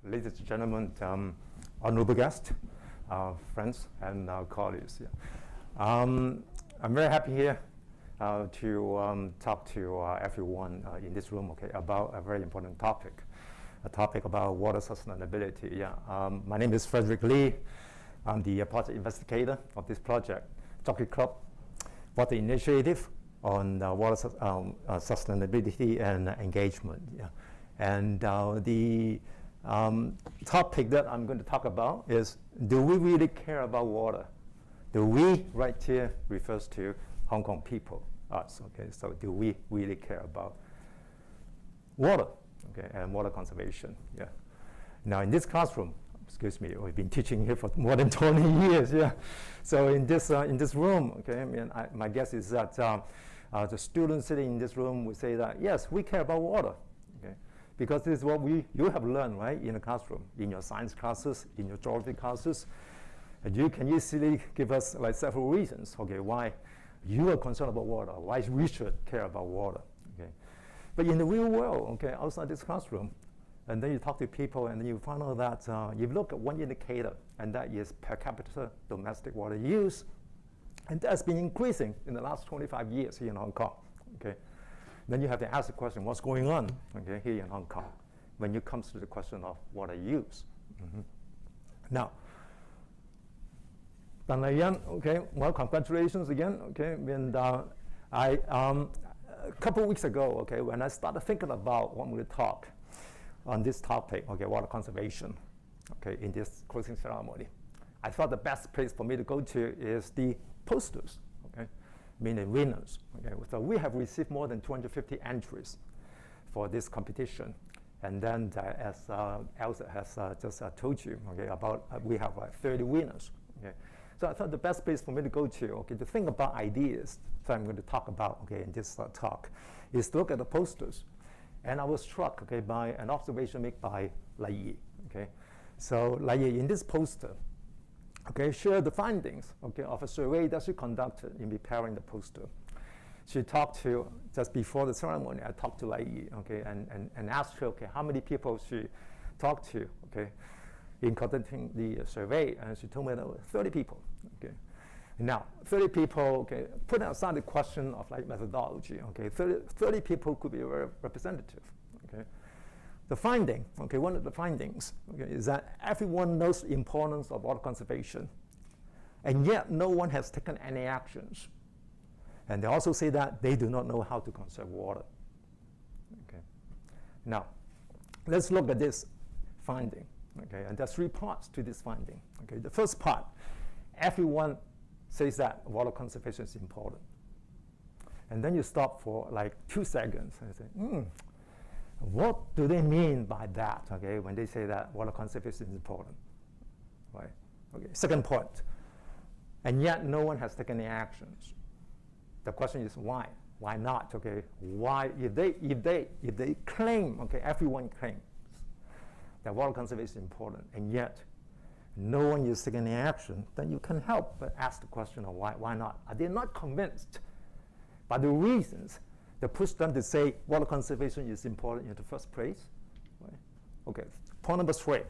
ladies and gentlemen, honorable guests, friends, and colleagues. Yeah. I'm very happy here to talk to everyone in this room, about a very important topic, a topic about water sustainability. Yeah. My name is Frederick Lee. I'm the project investigator of this project, Jockey Club Water Initiative on water sustainability and engagement. Yeah. And the topic that I'm going to talk about is, do we really care about water? The we right here refers to Hong Kong people, us, so do we really care about water, and water conservation? Yeah. Now in this classroom, excuse me, we've been teaching here for more than 20 years, yeah. So in this room, I mean, my guess is that the students sitting in this room would say that, yes, we care about water, because this is what you have learned, right, in the classroom, in your science classes, in your geography classes. And you can easily give us like several reasons, why you are concerned about water, why we should care about water, But in the real world, outside this classroom, and then you talk to people, and then you find out that you look at one indicator, and that is per capita domestic water use, and that's been increasing in the last 25 years here in Hong Kong, Then you have to ask the question, what's going on, here in Hong Kong, when it comes to the question of water use. Now, well, congratulations again, And a couple of weeks ago, when I started thinking about what I'm going to talk on this topic, water conservation, in this closing ceremony, I thought the best place for me to go to is the posters, meaning winners. So we have received more than 250 entries for this competition. And then, as Elsa has just told you, about we have 30 winners. So I thought the best place for me to go to, to think about ideas that I'm going to talk about, in this talk, is to look at the posters. And I was struck, by an observation made by Lai Yi. So Lai Yi, in this poster, shared the findings, of a survey that she conducted in preparing the poster. She talked to, just before the ceremony, I talked to Lai Yi, and asked her, how many people she talked to, in conducting the survey, and she told me there were 30 people, Now, 30 people, put aside the question of like methodology, 30 people could be very representative, The finding, one of the findings, is that everyone knows the importance of water conservation, and yet no one has taken any actions. And they also say that they do not know how to conserve water. Now, let's look at this finding, and there's 3 parts to this finding. The first part, everyone says that water conservation is important. And then you stop for like 2 seconds and say, what do they mean by that, when they say that water conservation is important, right? Second point, and yet no one has taken any actions. The question is why? Why not? Why, if they claim, everyone claims that water conservation is important, and yet no one is taking any action, then you can help but ask the question of why not? Are they not convinced by the reasons that push them to say water conservation is important in the first place? Right? Point number 3.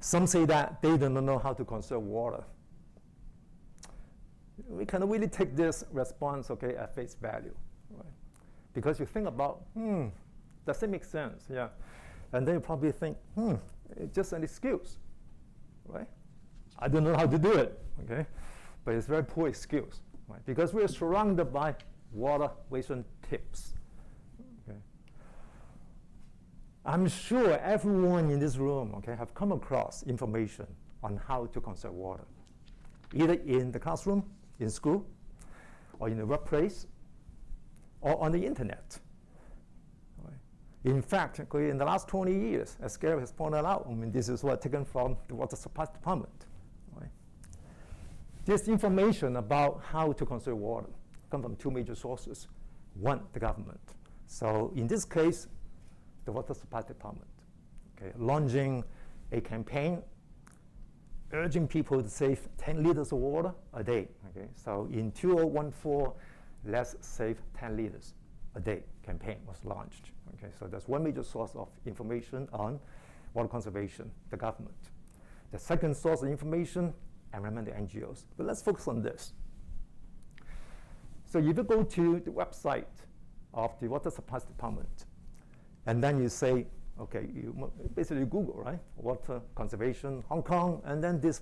Some say that they do not know how to conserve water. We can really take this response, at face value, right? Because you think about, does it make sense? Yeah. And then you probably think, it's just an excuse, right? I don't know how to do it, But it's a very poor excuse, right? Because we are surrounded by water wasting tips. I'm sure everyone in this room, have come across information on how to conserve water, either in the classroom, in school, or in the workplace, or on the internet. In fact, in the last 20 years, as Gary has pointed out, this is what taken from the Water Supply Department. This information about how to conserve water come from 2 major sources. One, the government. So in this case, the Water Supply Department, launching a campaign urging people to save 10 liters of water a day. So in 2014, let's save 10 liters a day campaign was launched. So that's one major source of information on water conservation, the government. The second source of information, environmental NGOs. But let's focus on this. So if you go to the website of the Water Supplies Department, and then you say, okay, you basically Google, right? Water conservation, Hong Kong, and then this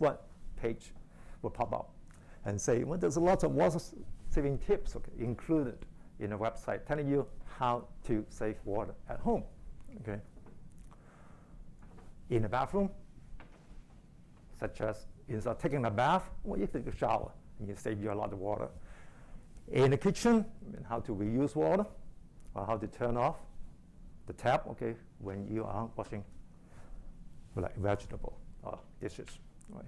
page will pop up and say, well, there's a lot of water saving tips, okay, included in the website telling you how to save water at home, okay? In the bathroom, such as instead of taking a bath, well, you take a shower and you save you a lot of water. In the kitchen, how to reuse water, or how to turn off the tap, okay, when you are washing like vegetable or dishes, right?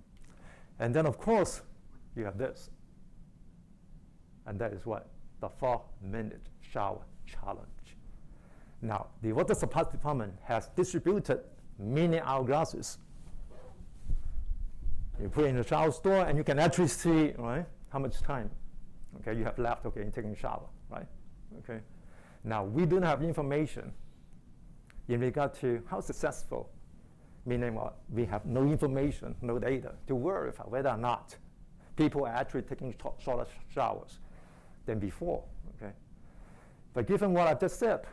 And then, of course, you have this. And that is what? The 4-minute shower challenge. Now, the Water Supplies Department has distributed mini hourglasses. You put it in the shower store, and you can actually see, right, how much time, okay, you have left, okay, in taking a shower, right? Okay. Now, we do not have information in regard to how successful, meaning what? We have no information, no data to verify whether or not people are actually taking shorter showers than before, okay? But given what I just said,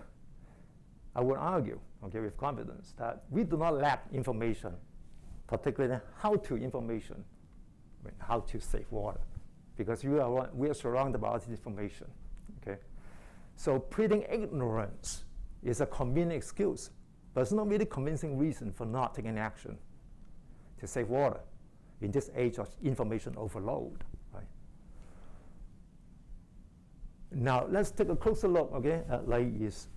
I would argue, okay, with confidence that we do not lack information, particularly how to save water, because we are surrounded by all this information, okay? So pleading ignorance is a convenient excuse, but it's not really convincing reason for not taking action to save water in this age of information overload, right? Now, let's take a closer look, okay, at Lee's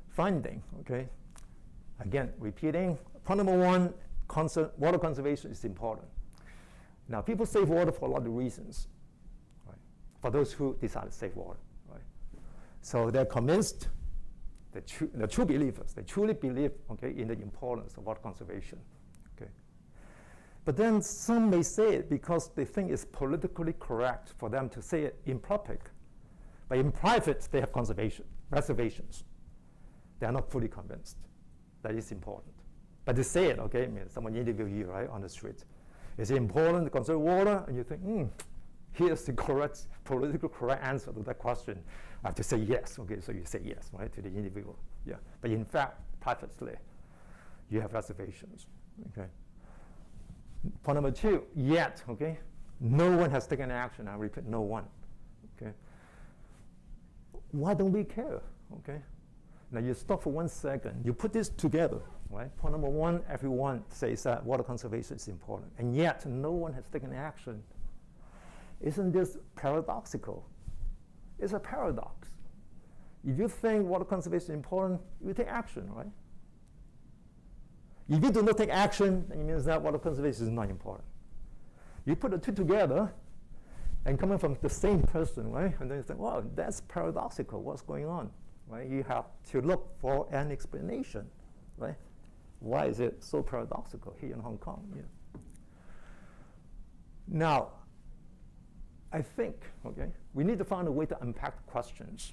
finding, okay? Again, repeating, point number one, water conservation is important. Now, people save water for a lot of reasons, right? For those who decide to save water, right? So they're convinced, they're true believers, they truly believe, okay, in the importance of water conservation, okay? But then some may say it because they think it's politically correct for them to say it in public. But in private, they have reservations. They are not fully convinced that it's important. But they say it, okay? I mean, someone interview you, right, on the street. Is it important to conserve water? And you think, here's the correct, politically correct answer to that question. I have to say yes, okay? So you say yes, right, to the individual, yeah. But in fact, privately, you have reservations, okay? Point number two, yet, okay? No one has taken action. I repeat, no one, okay? Why don't we care, okay? Now you stop for 1 second. You put this together, right? Point number one, everyone says that water conservation is important, and yet no one has taken action. Isn't this paradoxical? It's a paradox. If you think water conservation is important, you take action, right? If you do not take action, then it means that water conservation is not important. You put the two together, and coming from the same person, right? And then you think, wow, that's paradoxical. What's going on, right? You have to look for an explanation, right? Why is it so paradoxical here in Hong Kong? Yeah. Now, I think, okay, we need to find a way to unpack questions.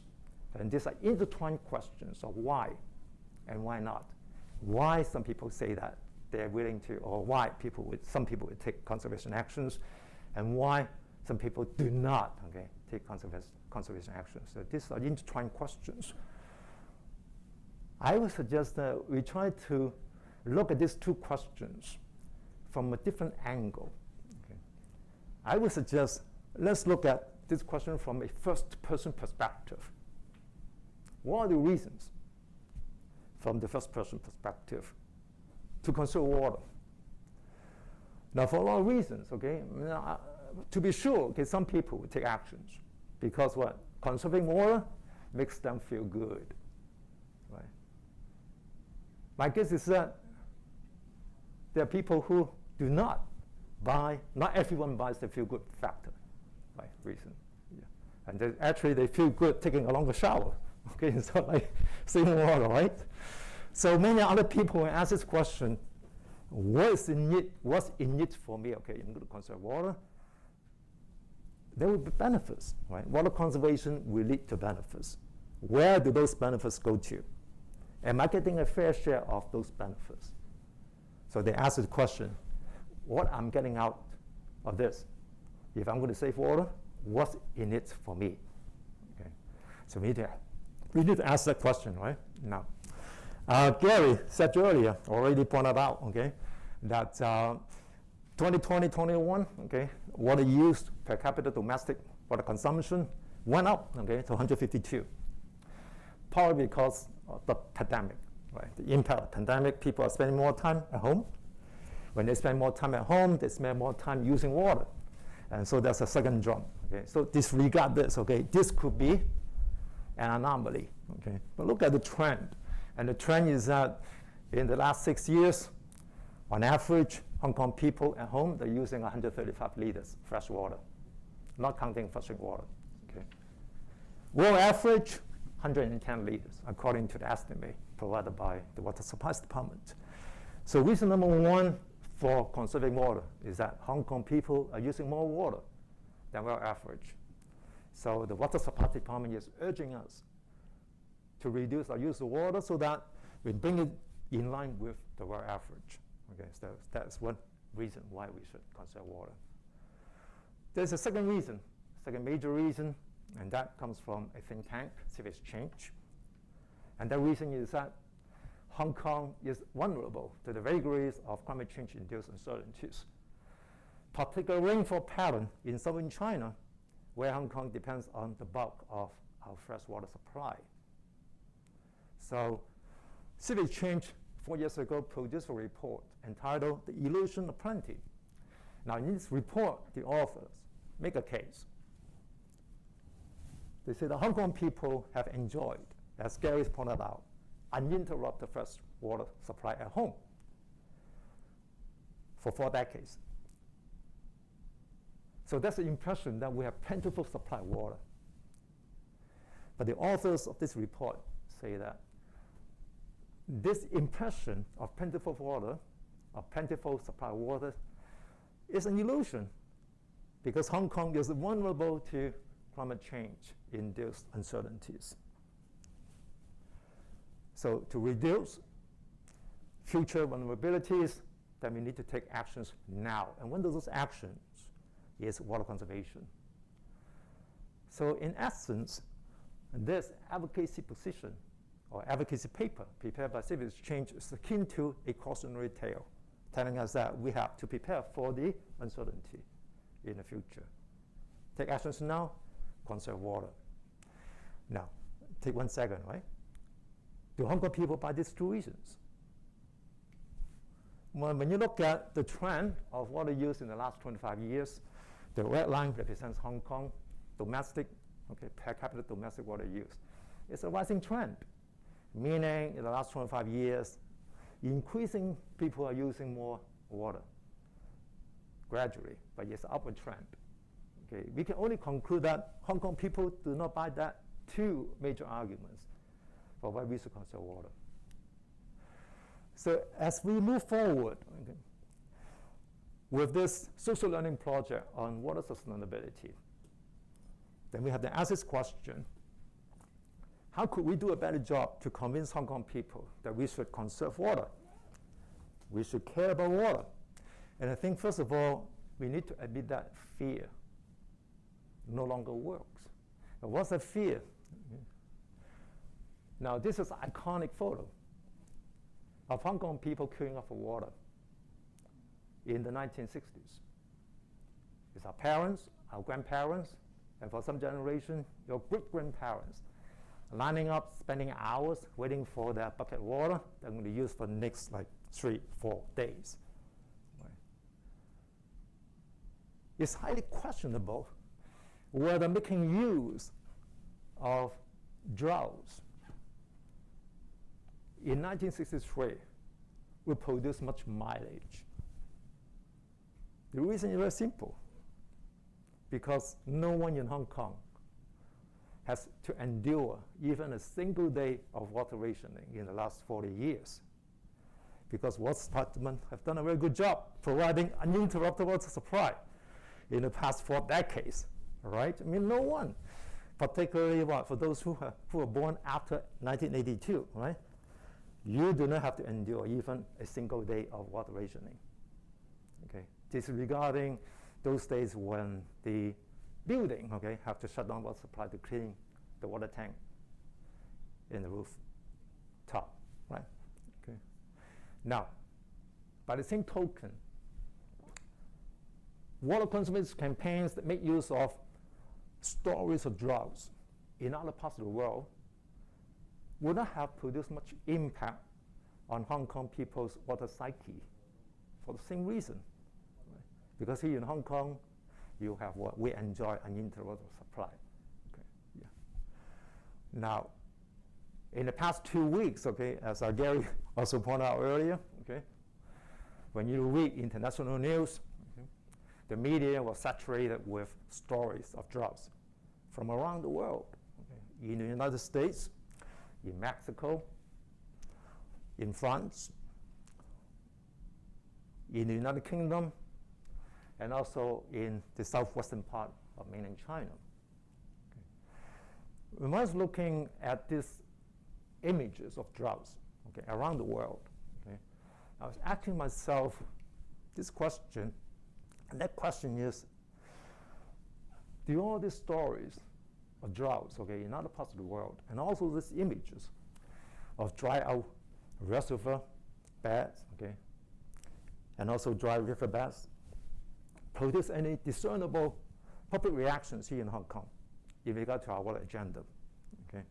And these are intertwined questions of why and why not. Why some people say that they're willing to, or why some people would take conservation actions, and why some people do not, okay, take conservation actions. So these are intertwined questions. I would suggest that we try to look at these two questions from a different angle. Okay. I would suggest let's look at this question from a first-person perspective. What are the reasons from the first-person perspective to conserve water? Now, for a lot of reasons, okay, to be sure, okay, some people will take actions because what? Conserving water makes them feel good, right? My guess is that there are people who do not buy, not everyone buys the feel-good factor, right, reason. Yeah. And actually they feel good taking a longer shower, okay, it's not like saving water, right? So many other people will ask this question, what's in it for me, okay, I'm going to conserve water? There will be benefits, right? Water conservation will lead to benefits. Where do those benefits go to? Am I getting a fair share of those benefits? So they asked the question, what I'm getting out of this? If I'm going to save water, what's in it for me? Okay. So we need to ask that question, right? Now, Gary said earlier, already pointed out, okay, that 2020-21, okay, water use per capita domestic water consumption went up, okay, to 152. Probably because of the pandemic, right? The impact of the pandemic, people are spending more time at home. When they spend more time at home, they spend more time using water. And so that's a second jump, okay? So disregard this, okay? This could be an anomaly, okay? But look at the trend. And the trend is that in the last 6 years, on average, Hong Kong people at home, they're using 135 liters fresh water, not counting flushing water, okay? World average, 110 liters, according to the estimate provided by the Water Supplies Department. So reason number one for conserving water is that Hong Kong people are using more water than world average. So the Water Supply Department is urging us to reduce our use of water so that we bring it in line with the world average. Okay, so that's one reason why we should conserve water. There's a second reason, second major reason, and that comes from a think tank, Civic Change. And that reason is that Hong Kong is vulnerable to the vagaries of climate change-induced uncertainties, particular rainfall pattern in southern China, where Hong Kong depends on the bulk of our freshwater supply. So Civic Change 4 years ago produced a report entitled The Illusion of Plenty. Now in this report, the authors make a case. They say the Hong Kong people have enjoyed, as Gary pointed out, uninterrupted fresh water supply at home for 4 decades. So that's the impression that we have plentiful supply of water. But the authors of this report say that this impression of plentiful water, of plentiful supply of water, is an illusion because Hong Kong is vulnerable to climate change-induced uncertainties. So to reduce future vulnerabilities, then we need to take actions now. And one of those actions is water conservation. So in essence, this advocacy position or advocacy paper prepared by Civic Change is akin to a cautionary tale, telling us that we have to prepare for the uncertainty in the future. Take actions now, conserve water. Now, take 1 second, right? Do Hong Kong people buy these 2 reasons? Well, when you look at the trend of water use in the last 25 years, the red line represents Hong Kong domestic, okay, per capita domestic water use. It's a rising trend, meaning in the last 25 years, increasing people are using more water gradually, but it's an upward trend. Okay, we can only conclude that Hong Kong people do not buy that 2 major arguments for why we should conserve water. So as we move forward, okay, with this social learning project on water sustainability, then we have to ask this question: how could we do a better job to convince Hong Kong people that we should conserve water? We should care about water. And I think, first of all, we need to admit that fear no longer works. But what's the fear? Now, this is an iconic photo of Hong Kong people queuing up for water in the 1960s. It's our parents, our grandparents, and for some generation, your great-grandparents lining up, spending hours waiting for their bucket of water they're going to use for the next 3-4 days. Right. It's highly questionable whether making use of droughts in 1963 will produce much mileage. The reason is very simple, because no one in Hong Kong has to endure even a single day of water rationing in the last 40 years, because Water Department have done a very good job providing uninterrupted water supply in the past 4 decades, right? I mean, no one, particularly for those who were born after 1982, right? you do not have to endure even a single day of water rationing. Okay, disregarding those days when the building, okay, have to shut down water supply to clean the water tank in the roof top, right? Okay. Now, by the same token, water conservation campaigns that make use of stories of droughts in other parts of the world would not have produced much impact on Hong Kong people's water psyche for the same reason. Right? Because here in Hong Kong, you have what we enjoy, uninterrupted supply. Okay. Yeah. Now, in the past 2 weeks, okay, as Gary also pointed out earlier, okay, when you read international news, okay, the media was saturated with stories of droughts from around the world. Okay. In the United States, in Mexico, in France, in the United Kingdom, and also in the southwestern part of mainland China. Okay. When I was looking at these images of droughts, okay, around the world, okay, I was asking myself this question, and that question is, do all these stories of droughts, okay, in other parts of the world, and also these images of dry out reservoir beds, okay, and also dry river beds, produce any discernible public reactions here in Hong Kong in regard to our water agenda? Okay.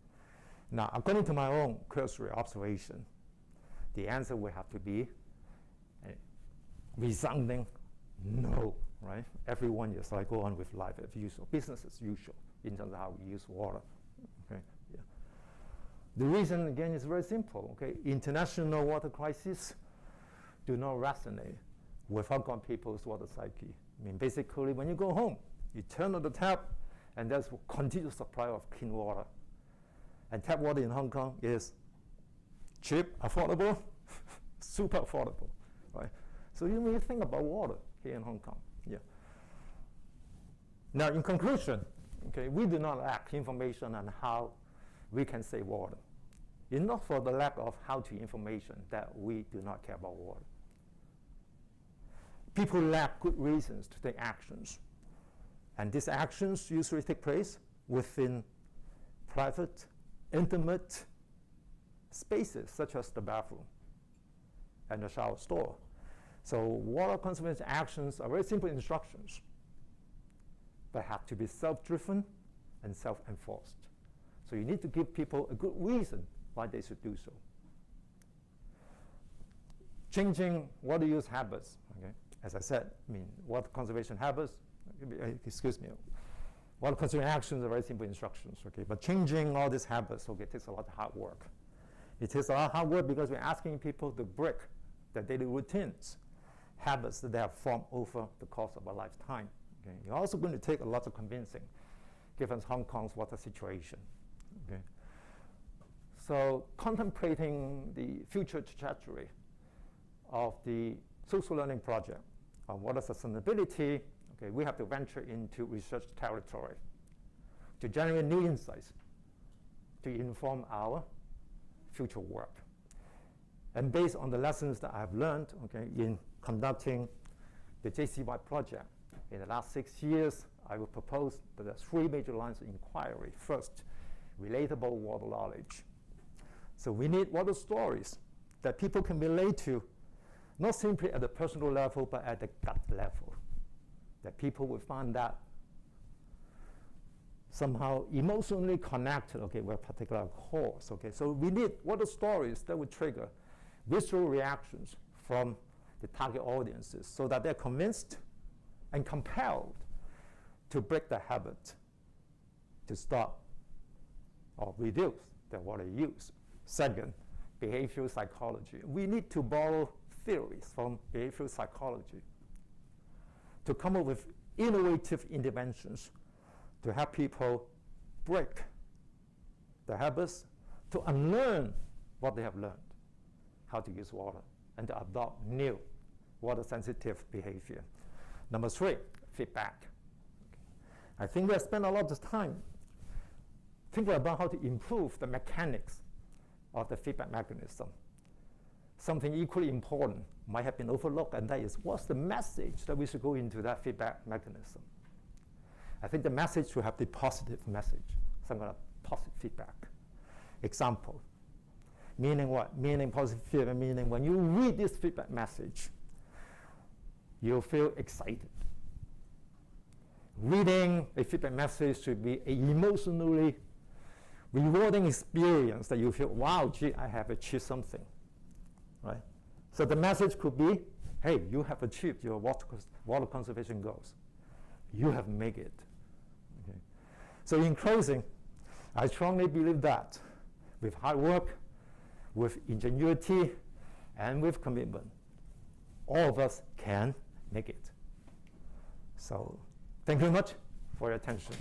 Now, according to my own cursory observation, the answer will have to be a resounding no, right? Everyone just like go on with life as usual, business as usual in terms of how we use water. Okay. Yeah. The reason, again, is very simple. Okay. International water crises do not resonate with Hong Kong people's water psyche. I mean, basically, when you go home, you turn on the tap, and there's a continuous supply of clean water. And tap water in Hong Kong is cheap, affordable, super affordable, right? So you may think about water here in Hong Kong. Yeah. Now, in conclusion, okay, we do not lack information on how we can save water. It's not for the lack of how-to information that we do not care about water. People lack good reasons to take actions. And these actions usually take place within private, intimate spaces, such as the bathroom and the shower stall. So water conservation actions are very simple instructions, but have to be self-driven and self-enforced. So you need to give people a good reason why they should do so. Changing water use habits, okay? As I said, I mean, water conservation habits, excuse me, water conservation actions are very simple instructions, okay? But changing all these habits, okay, takes a lot of hard work. It takes a lot of hard work because we're asking people to break their daily routines, habits that they have formed over the course of a lifetime. Okay? You're also going to take a lot of convincing, given Hong Kong's water situation. Okay? So contemplating the future trajectory of the social learning project on water sustainability, okay, we have to venture into research territory to generate new insights to inform our future work. And based on the lessons that I've learned, okay, in conducting the JCY project in the last 6 years, I will propose that there are 3 major lines of inquiry. First, relatable water knowledge. So we need water stories that people can relate to, not simply at the personal level, but at the gut level, that people will find that somehow emotionally connected, okay, with a particular cause, okay. So we need water stories that would trigger visceral reactions from the target audiences so that they're convinced and compelled to break the habit to stop or reduce their water use. Second, behavioral psychology. We need to borrow theories from behavioral psychology to come up with innovative interventions to help people break the habits, to unlearn what they have learned, how to use water, and to adopt new water-sensitive behavior. Number 3, feedback. I think we have spent a lot of time thinking about how to improve the mechanics of the feedback mechanism. something equally important might have been overlooked, and that is, what's the message that we should go into that feedback mechanism? I think the message should have the positive message, some kind of positive feedback. Example, meaning what? Meaning positive feedback, meaning when you read this feedback message, you'll feel excited. Reading a feedback message should be an emotionally rewarding experience that you feel, wow, gee, I have achieved something, right? So the message could be, hey, you have achieved your water conservation goals. You have made it. Okay? So in closing, I strongly believe that with hard work, with ingenuity, and with commitment, all of us can make it. So thank you very much for your attention.